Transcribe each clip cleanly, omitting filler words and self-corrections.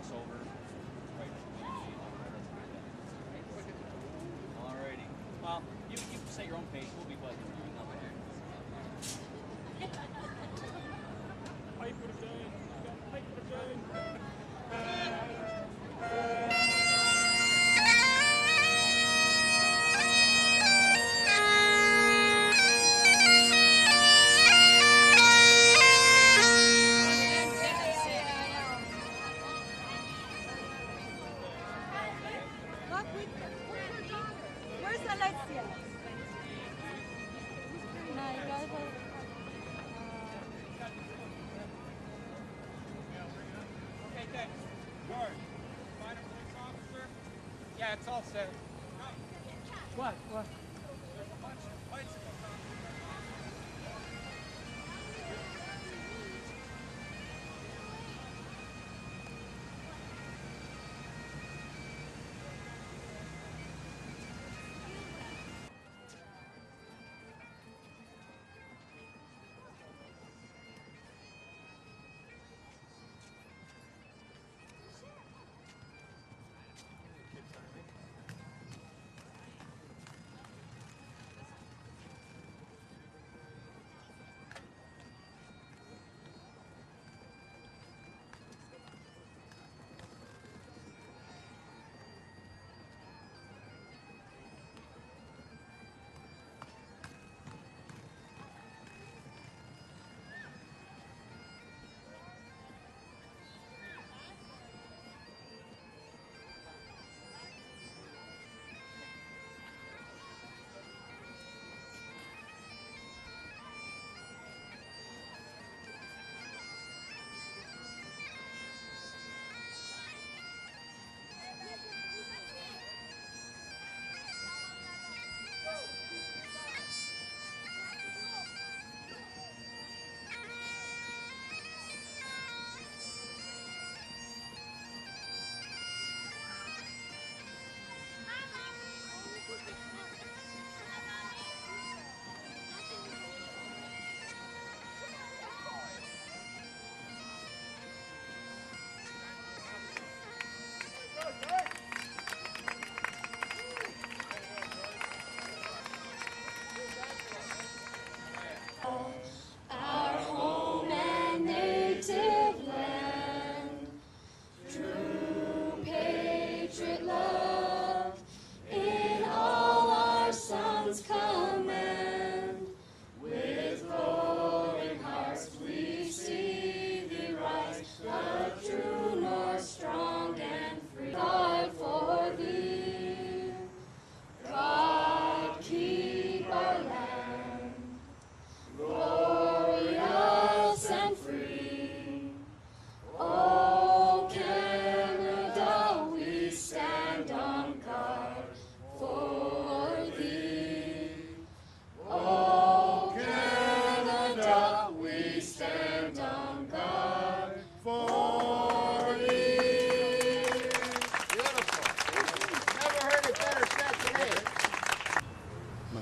cross over. Alrighty. Well, you set your own pace. We'll be glad to hear you. Pipe for the game. Pipe for the game. Yeah, it's all set. What? There's a bunch of bicycles on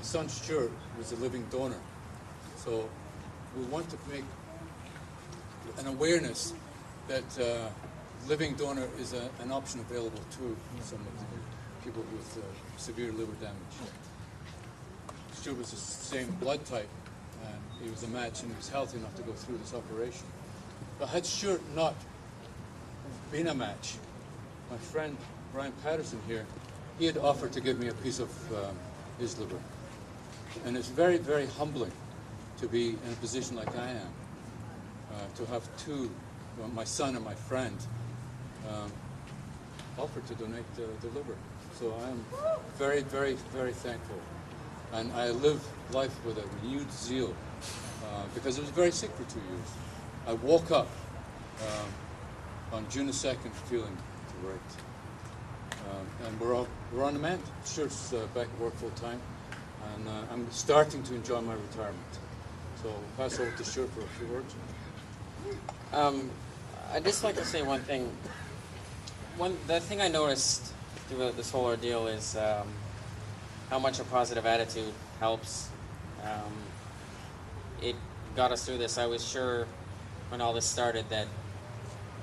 My son Stuart was a living donor, so we want to make an awareness that living donor is an option available to some of the people with severe liver damage. Stuart was the same blood type, and he was a match, and he was healthy enough to go through this operation. But had Stuart not been a match, my friend Brian Patterson here, he had offered to give me a piece of his liver. And it's very, very humbling to be in a position like I am, to have two, my son and my friend, offer to donate the liver. So I am very, very, very thankful. And I live life with a renewed zeal, because I was very sick for 2 years. I woke up on June the 2nd feeling great. And we're on the mend. Stuart's back at work full time, and I'm starting to enjoy my retirement. So I'll pass over to Stuart for a few words. I'd just like to say one thing. The thing I noticed throughout this whole ordeal is how much a positive attitude helps. It got us through this. I was sure when all this started that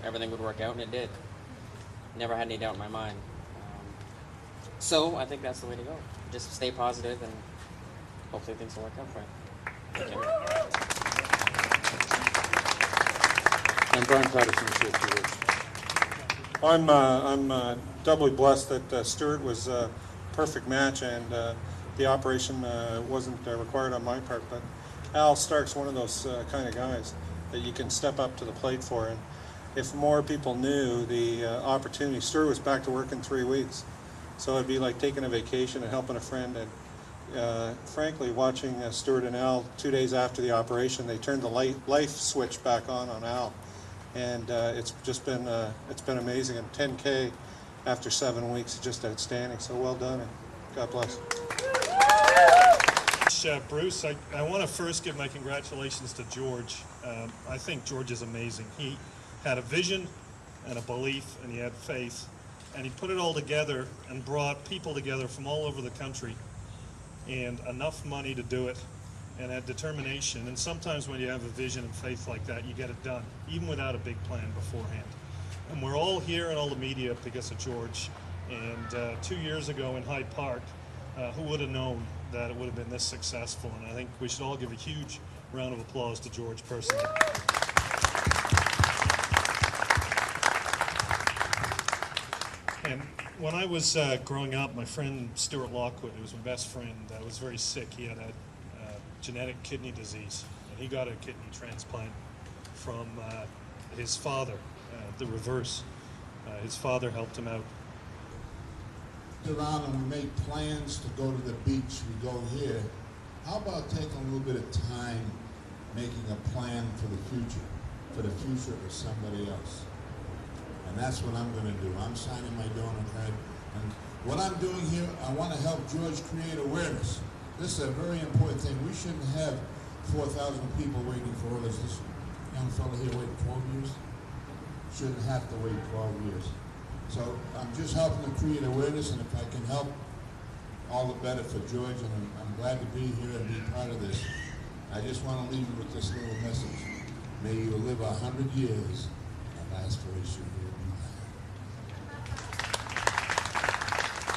everything would work out, and it did. never had any doubt in my mind. So I think that's the way to go. Just stay positive, and hopefully things will work out for you. Thank you. And Brian Patterson, say a few words. I'm doubly blessed that Stuart was a perfect match, and the operation wasn't required on my part. But Al Stark's one of those kind of guys that you can step up to the plate for. And if more people knew the opportunity, Stuart was back to work in 3 weeks, so it'd be like taking a vacation and helping a friend. And frankly, watching Stuart and Al 2 days after the operation, they turned the life switch back on Al. And it's just been amazing. And 10K after 7 weeks is just outstanding. So well done, and God bless. Bruce, I want to first give my congratulations to George. I think George is amazing. He had a vision and a belief, and he had faith, and he put it all together and brought people together from all over the country, and enough money to do it, and had determination. And sometimes when you have a vision and faith like that, you get it done, even without a big plan beforehand. And we're all here and all the media because of George. And 2 years ago in Hyde Park, who would have known that it would have been this successful? And I think we should all give a huge round of applause to George personally. And when I was growing up, my friend Stuart Lockwood, who was my best friend, was very sick. He had a genetic kidney disease, and he got a kidney transplant from his father, the reverse. His father helped him out. Around and we make plans to go to the beach, we go here. How about taking a little bit of time making a plan for the future of somebody else? And that's what I'm going to do. I'm signing my donor card. And what I'm doing here, I want to help George create awareness. This is a very important thing. We shouldn't have 4,000 people waiting for orders. This young fellow here waited 12 years. Shouldn't have to wait 12 years. So I'm just helping to create awareness, and if I can help, all the better for George, and I'm glad to be here and be part of this. I just want to leave you with this little message. May you live 100 years of aspiration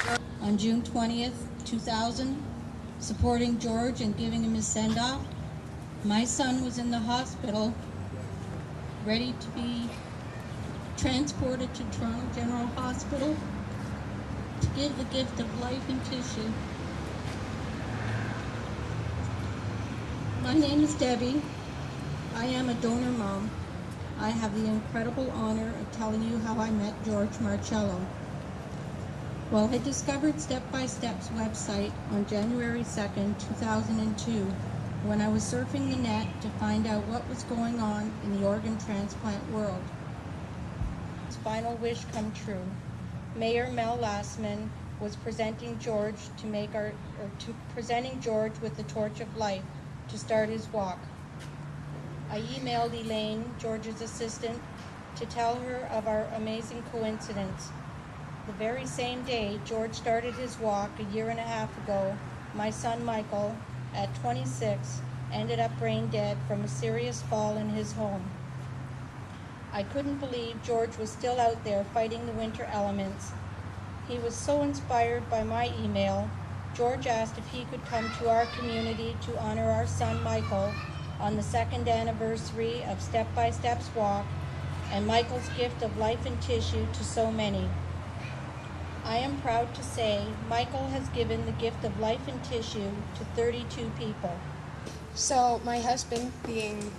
here. On June 20th, 2000, supporting George and giving him his send-off, my son was in the hospital, ready to be transported to Toronto General Hospital to give the gift of life and tissue. My name is Debbie. I am a donor mom. I have the incredible honor of telling you how I met George Marcello. Well, I discovered Step by Step's website on January 2nd, 2002, when I was surfing the net to find out what was going on in the organ transplant world. Final wish come true. Mayor Mel Lastman was presenting George presenting George with the torch of life to start his walk. I emailed Elaine, George's assistant, to tell her of our amazing coincidence. The very same day George started his walk a year and a half ago, my son Michael, at 26, ended up brain dead from a serious fall in his home. I couldn't believe George was still out there fighting the winter elements. He was so inspired by my email, George asked if he could come to our community to honor our son Michael on the 2nd anniversary of Step by Step's walk and Michael's gift of life and tissue to so many. I am proud to say Michael has given the gift of life and tissue to 32 people. So my husband, being